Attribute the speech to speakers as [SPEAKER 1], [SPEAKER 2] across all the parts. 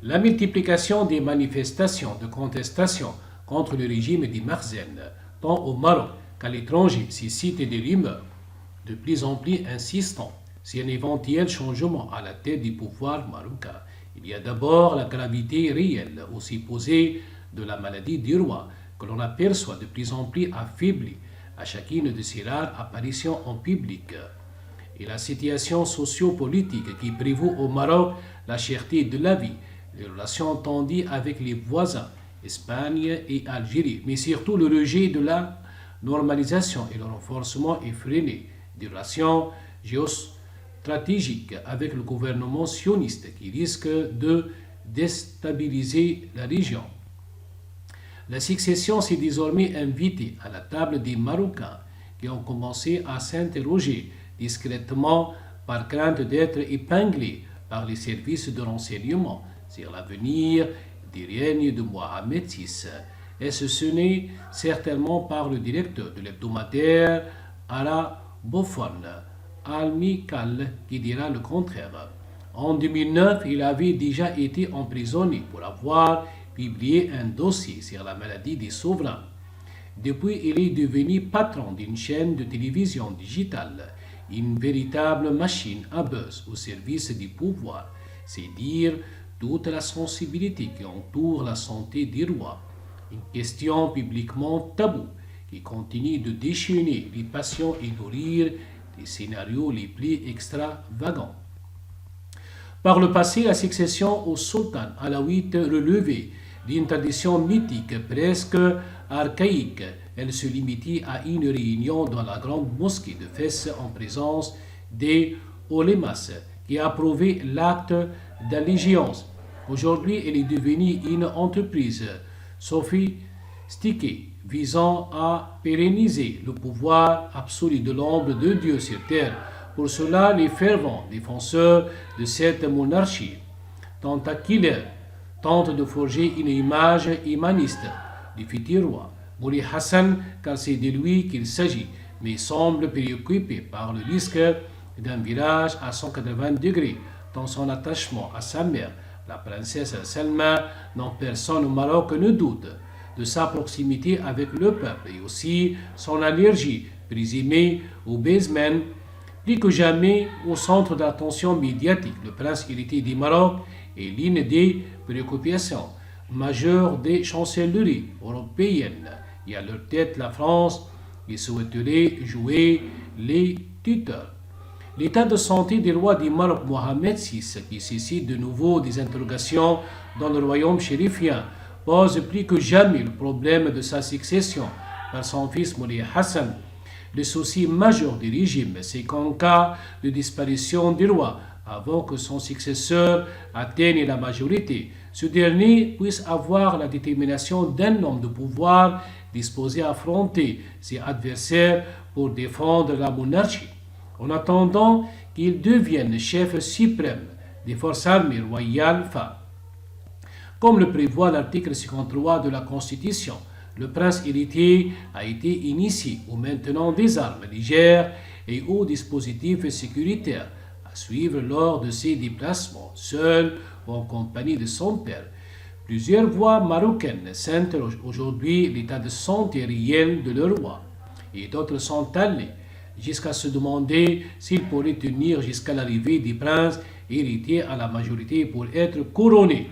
[SPEAKER 1] La multiplication des manifestations de contestation contre le régime des Marzen, tant au Maroc qu'à l'étranger, suscite des rumeurs de plus en plus insistantes sur un éventuel changement à la tête du pouvoir marocain. Il y a d'abord la gravité réelle, aussi posée, de la maladie du roi, que l'on aperçoit de plus en plus affaiblie à chacune de ses rares apparitions en public. Et la situation sociopolitique qui prévaut au Maroc, la cherté de la vie, les relations tendues avec les voisins, Espagne et Algérie, mais surtout le rejet de la normalisation et le renforcement effréné des relations géostratégiques avec le gouvernement sioniste qui risque de déstabiliser la région. La succession s'est désormais invitée à la table des Marocains qui ont commencé à s'interroger discrètement par crainte d'être épinglés par les services de renseignement sur l'avenir du règne de Mohamed VI. Et ce n'est certainement par le directeur de l'hebdomadaire arabophone Al-Mikal qui dira le contraire. En 2009, il avait déjà été emprisonné pour avoir publié un dossier sur la maladie des souverains. Depuis, il est devenu patron d'une chaîne de télévision digitale, une véritable machine à buzz au service du pouvoir. C'est dire toute la sensibilité qui entoure la santé du roi. Une question publiquement taboue qui continue de déchaîner les passions et nourrir les scénarios les plus extravagants. Par le passé, la succession au sultan alaouite relevait d'une tradition mythique presque archaïque. Elle se limitait à une réunion dans la grande mosquée de Fès en présence des olémas qui approuvaient l'acte d'allégeance. Aujourd'hui, elle est devenue une entreprise sophistiquée visant à pérenniser le pouvoir absolu de l'ombre de Dieu sur terre. Pour cela, les fervents défenseurs de cette monarchie tentaculaire tentent de forger une image humaniste du futur roi. Moulay Hassan, car c'est de lui qu'il s'agit, mais semble préoccupé par le risque d'un virage à 180 degrés dans son attachement à sa mère, la princesse Salma, dont personne au Maroc ne doute de sa proximité avec le peuple et aussi son allergie présumée au baisement. Plus que jamais au centre d'attention médiatique, le prince héritier du Maroc est l'une des préoccupations majeures des chancelleries européennes et à leur tête la France qui souhaiterait jouer les tuteurs. L'état de santé du roi du Maroc Mohamed VI, qui suscite de nouveau des interrogations dans le royaume chérifien, pose plus que jamais le problème de sa succession par son fils Moulay Hassan. Le souci majeur du régime, c'est qu'en cas de disparition du roi, avant que son successeur atteigne la majorité, ce dernier puisse avoir la détermination d'un homme de pouvoir disposé à affronter ses adversaires pour défendre la monarchie, en attendant qu'il devienne chef suprême des forces armées royales femmes. Comme le prévoit l'article 53 de la Constitution, le prince héritier a été initié au maintenant des armes légères et aux dispositifs sécuritaires à suivre lors de ses déplacements, seul ou en compagnie de son père. Plusieurs voix marocaines s'interrogent aujourd'hui l'état de santé réel de leur roi, et d'autres sont allées jusqu'à se demander s'il pourrait tenir jusqu'à l'arrivée du prince héritier à la majorité pour être couronné.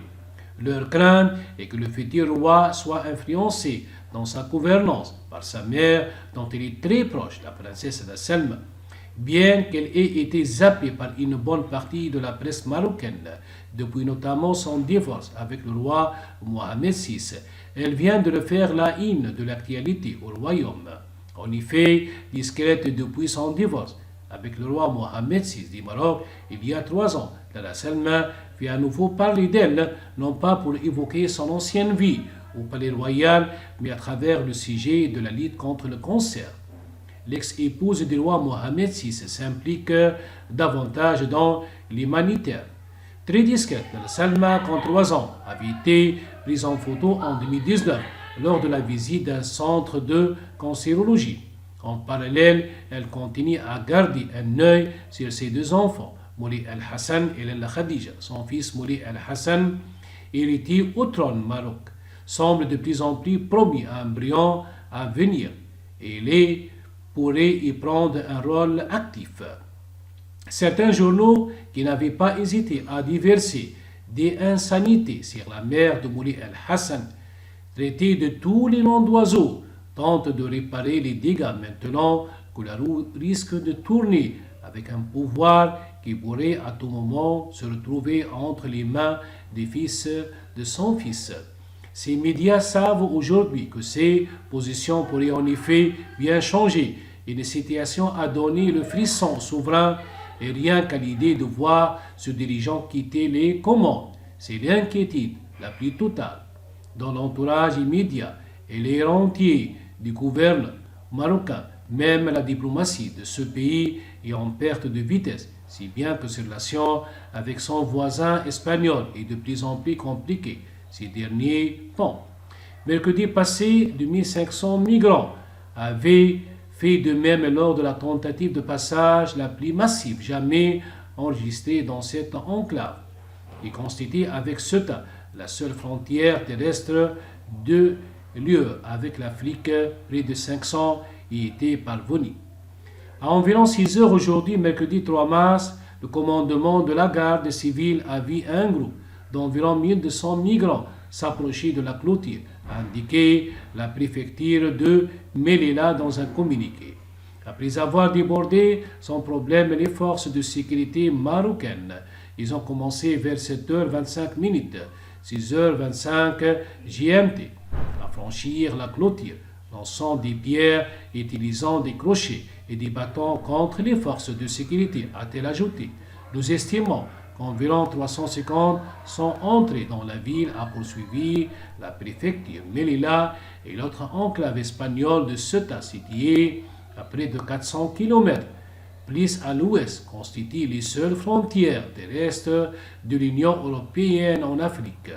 [SPEAKER 1] Leur crainte est que le futur roi soit influencé dans sa gouvernance par sa mère, dont il est très proche, la princesse de Selma. Bien qu'elle ait été zappée par une bonne partie de la presse marocaine, depuis notamment son divorce avec le roi Mohamed VI, elle vient de refaire la une de l'actualité au royaume. En effet, discrète depuis son divorce avec le roi Mohamed VI du Maroc il y a 3 ans, Lala Selma fait à nouveau parler d'elle, non pas pour évoquer son ancienne vie au palais royal, mais à travers le sujet de la lutte contre le cancer. L'ex-épouse du roi Mohamed VI s'implique davantage dans l'humanitaire. Très discrète, Salma, 33 ans, avait été prise en photo en 2019 lors de la visite d'un centre de cancérologie. En parallèle, elle continue à garder un œil sur ses 2 enfants, Moulay Al-Hassan et Lalla Khadija. Son fils Moulay Al-Hassan héritier au trône Maroc, semble de plus en plus promis à un brillant avenir et il pourrait y prendre un rôle actif. Certains journaux qui n'avaient pas hésité à diverser des insanités sur la mère de Moulay el-Hassan, traiter de tous les noms d'oiseaux, tentent de réparer les dégâts maintenant que la roue risque de tourner avec un pouvoir qui pourrait à tout moment se retrouver entre les mains des fils de son fils. Ces médias savent aujourd'hui que ces positions pourraient en effet bien changer. Une situation a donné le frisson souverain et rien qu'à l'idée de voir ce dirigeant quitter les commandes. C'est l'inquiétude la plus totale. Dans l'entourage immédiat et les rentiers du gouvernement marocain, même la diplomatie de ce pays est en perte de vitesse, si bien que ses relations avec son voisin espagnol est de plus en plus compliquée ces derniers temps. Mercredi passé, 2500 migrants avaient fait de même lors de la tentative de passage la plus massive jamais enregistrée dans cette enclave, et constitue avec Ceuta la seule frontière terrestre de l'UE avec l'Afrique. Près de 500 y étaient parvenus. À environ 6 heures aujourd'hui, mercredi 3 mars, le commandement de la garde civile a vu un groupe d'environ 1200 migrants s'approcher de la clôture, a indiqué la préfecture de Melilla dans un communiqué. Après avoir débordé sans problème les forces de sécurité marocaines, ils ont commencé vers 7h25, 6h25 GMT, à franchir la clôture, lançant des pierres, utilisant des crochets et des bâtons contre les forces de sécurité, a-t-elle ajouté. Nous estimons qu'environ 350 sont entrés dans la ville, a poursuivi la préfecture Melilla et l'autre enclave espagnole de Ceuta, située à près de 400 km plus à l'ouest, constituent les seules frontières terrestres de l'Union européenne en Afrique.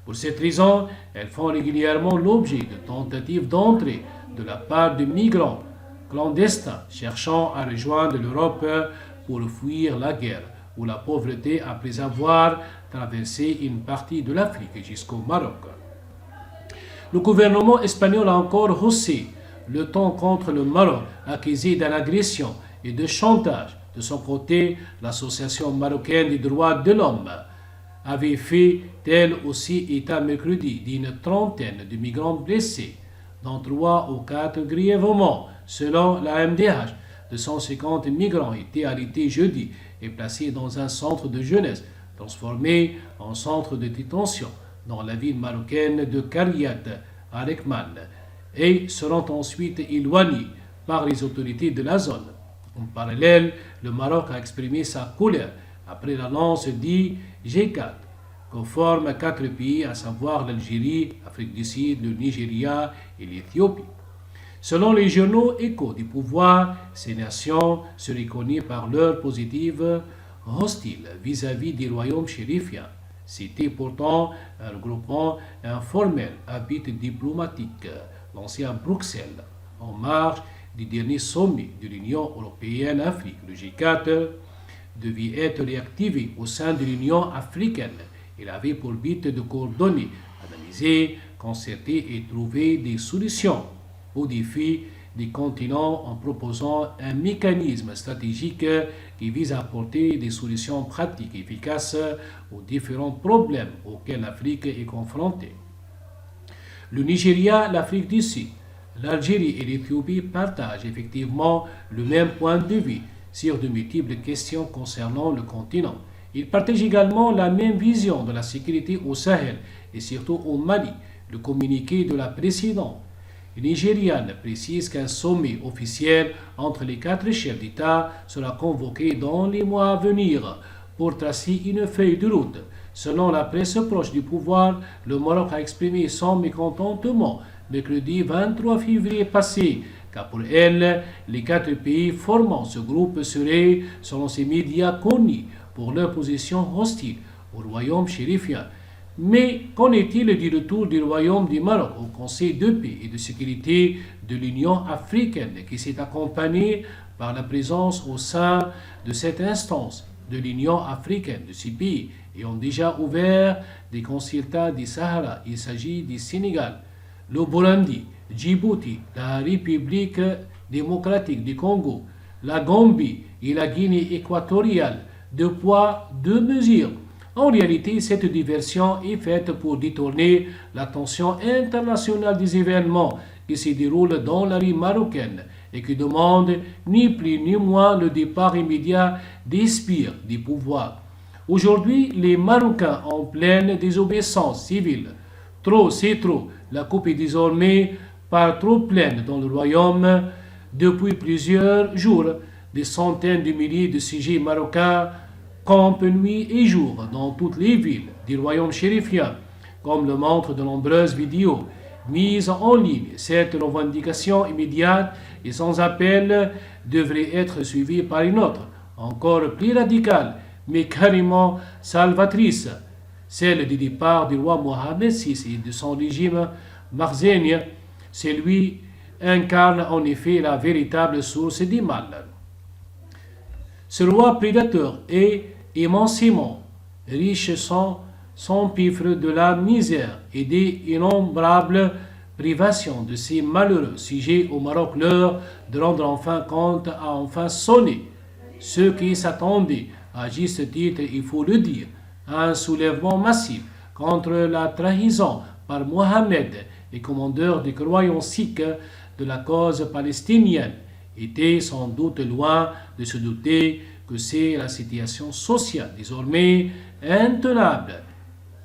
[SPEAKER 1] Pour cette raison, elles font régulièrement l'objet de tentatives d'entrée de la part de migrants clandestins cherchant à rejoindre l'Europe pour fuir la guerre ou la pauvreté après avoir traversé une partie de l'Afrique jusqu'au Maroc. Le gouvernement espagnol a encore haussé le ton contre le Maroc, accusé d'agression et de chantage. De son côté, l'Association marocaine des droits de l'homme avait fait elle aussi état mercredi d'une trentaine de migrants blessés, dont 3 ou 4 grièvement. Selon la MDH, 250 migrants étaient arrêtés jeudi et placés dans un centre de jeunesse, transformé en centre de détention dans la ville marocaine de Kariat Arekman, et seront ensuite éloignés par les autorités de la zone. En parallèle, le Maroc a exprimé sa colère après l'annonce du G4, que forment 4 pays, à savoir l'Algérie, l'Afrique du Sud, le Nigeria et l'Éthiopie. Selon les journaux échos du pouvoir, ces nations se reconnaissent par leur positive hostile vis-à-vis du royaume chérifien. C'était pourtant un regroupement informel à but diplomatique lancé à Bruxelles en marge du dernier sommet de l'Union européenne-Afrique. Le G4 devait être réactivé au sein de l'Union africaine. Il avait pour but de coordonner, analyser, concerter et trouver des solutions aux défis des continents en proposant un mécanisme stratégique qui vise à apporter des solutions pratiques et efficaces aux différents problèmes auxquels l'Afrique est confrontée. Le Nigeria, l'Afrique du Sud, l'Algérie et l'Éthiopie partagent effectivement le même point de vue sur de multiples questions concernant le continent. Ils partagent également la même vision de la sécurité au Sahel et surtout au Mali. Le communiqué de la présidente nigériane précise qu'un sommet officiel entre les 4 chefs d'État sera convoqué dans les mois à venir pour tracer une feuille de route. Selon la presse proche du pouvoir, le Maroc a exprimé son mécontentement mercredi 23 février passé, car pour elle, les 4 pays formant ce groupe seraient, selon ces médias, connus pour leur position hostile au royaume chérifien. Mais qu'en est-il du retour du royaume du Maroc au Conseil de paix et de sécurité de l'Union africaine, qui s'est accompagné par la présence au sein de cette instance de l'Union africaine de ces pays et ont déjà ouvert des consultats du Sahara. Il s'agit du Sénégal, le Burundi, Djibouti, la République démocratique du Congo, la Gambie et la Guinée équatoriale. Deux poids, deux mesures. En réalité, cette diversion est faite pour détourner l'attention internationale des événements qui se déroulent dans la rue marocaine et qui demandent ni plus ni moins le départ immédiat des sbires du pouvoir. Aujourd'hui, les Marocains en pleine désobéissance civile. Trop, c'est trop. La coupe est désormais par trop pleine dans le royaume. Depuis plusieurs jours, des centaines de milliers de sujets marocains campent nuit et jour dans toutes les villes du royaume chérifien, comme le montrent de nombreuses vidéos mises en ligne. Cette revendication immédiate et sans appel devrait être suivie par une autre, encore plus radicale, mais carrément salvatrice, celle du départ du roi Mohamed VI et de son régime marzénien. Celui incarne en effet la véritable source du mal. Ce roi prédateur est immensément riche sans pifre de la misère et des innombrables privations de ces malheureux sujets au Maroc. L'heure de rendre enfin compte a enfin sonné. Ceux qui s'attendaient, à juste titre, il faut le dire, à un soulèvement massif contre la trahison par Mohamed, les commandeurs des croyants sikhs de la cause palestinienne, étaient sans doute loin de se douter que c'est la situation sociale désormais intenable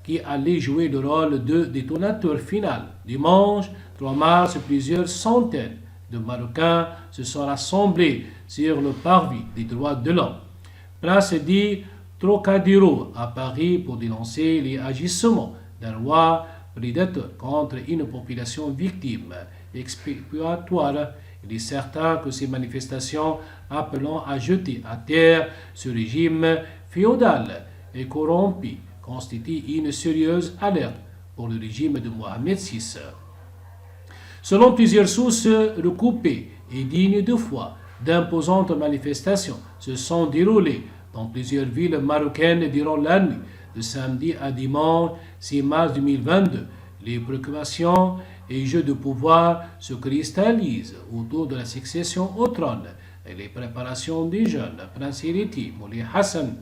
[SPEAKER 1] qui allait jouer le rôle de détonateur final. Dimanche 3 mars, plusieurs centaines de Marocains se sont rassemblés sur le parvis des droits de l'homme, place du Trocadéro à Paris, pour dénoncer les agissements d'un roi prédateur contre une population victime expiatoire. Il est certain que ces manifestations appelant à jeter à terre ce régime féodal et corrompu constituent une sérieuse alerte pour le régime de Mohamed VI. Selon plusieurs sources recoupées et dignes de foi, d'imposantes manifestations se sont déroulées dans plusieurs villes marocaines durant la nuit de samedi à dimanche 6 mars 2022. Les préoccupations et jeux de pouvoir se cristallisent autour de la succession au trône et les préparations des jeunes. Prince héritier Moulay Hassan,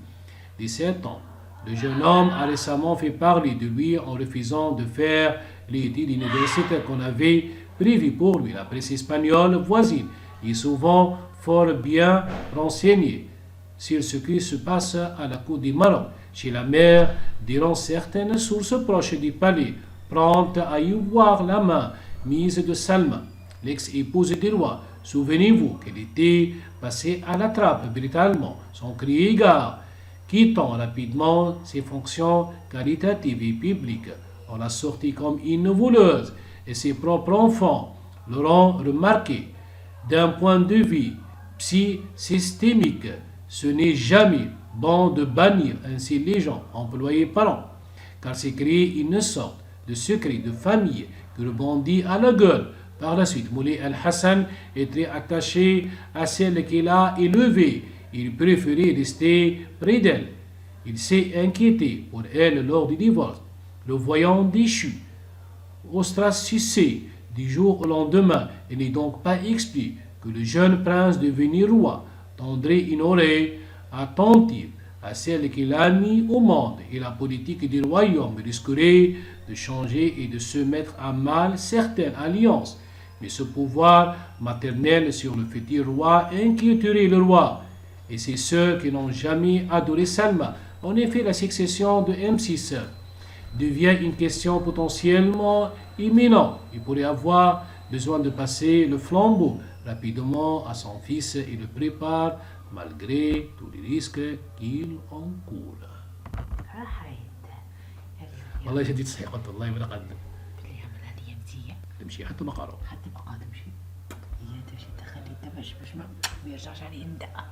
[SPEAKER 1] 17 ans. Le jeune homme a récemment fait parler de lui en refusant de faire les études universitaires qu'on avait prévues pour lui. La presse espagnole voisine est souvent fort bien renseignée sur ce qui se passe à la cour du Maroc. Chez la mère, diront certaines sources proches du palais, promptes à y voir la main mise de Salma, l'ex-épouse du roi. Souvenez-vous qu'elle était passée à la trappe brutalement, sans crier gare, quittant rapidement ses fonctions caritatives et publiques. On l'a sortie comme une voleuse et ses propres enfants l'auront remarqué. D'un point de vue psy-systémique, ce n'est jamais bon de bannir ainsi les gens employés par an, car c'est créer une sorte de secret de famille qui rebondit à la gueule. Par la suite, Moulay Al-Hassan était attaché à celle qu'il a élevée. Il préférait rester près d'elle. Il s'est inquiété pour elle lors du divorce. Le voyant déchu, ostracisé du jour au lendemain, il n'est donc pas exclu que le jeune prince devenu roi tendrait une oreille attentive à celle qu'il a mis au monde, et la politique du royaume risquerait de changer et de se mettre à mal certaines alliances. Mais ce pouvoir maternel sur le futur roi inquiéterait le roi et c'est ceux qui n'ont jamais adoré Salma. En effet, la succession de M6 devient une question potentiellement imminente. Il pourrait avoir besoin de passer le flambeau rapidement à son fils et le prépare malgré tous les risques qu'il encourt. والله شديد صحيح والله ولا قد تمشي حتى مقارو
[SPEAKER 2] حتى مقارو تمشي هي تمشي تخلي الدمج باش ما يرجعش عليه نداء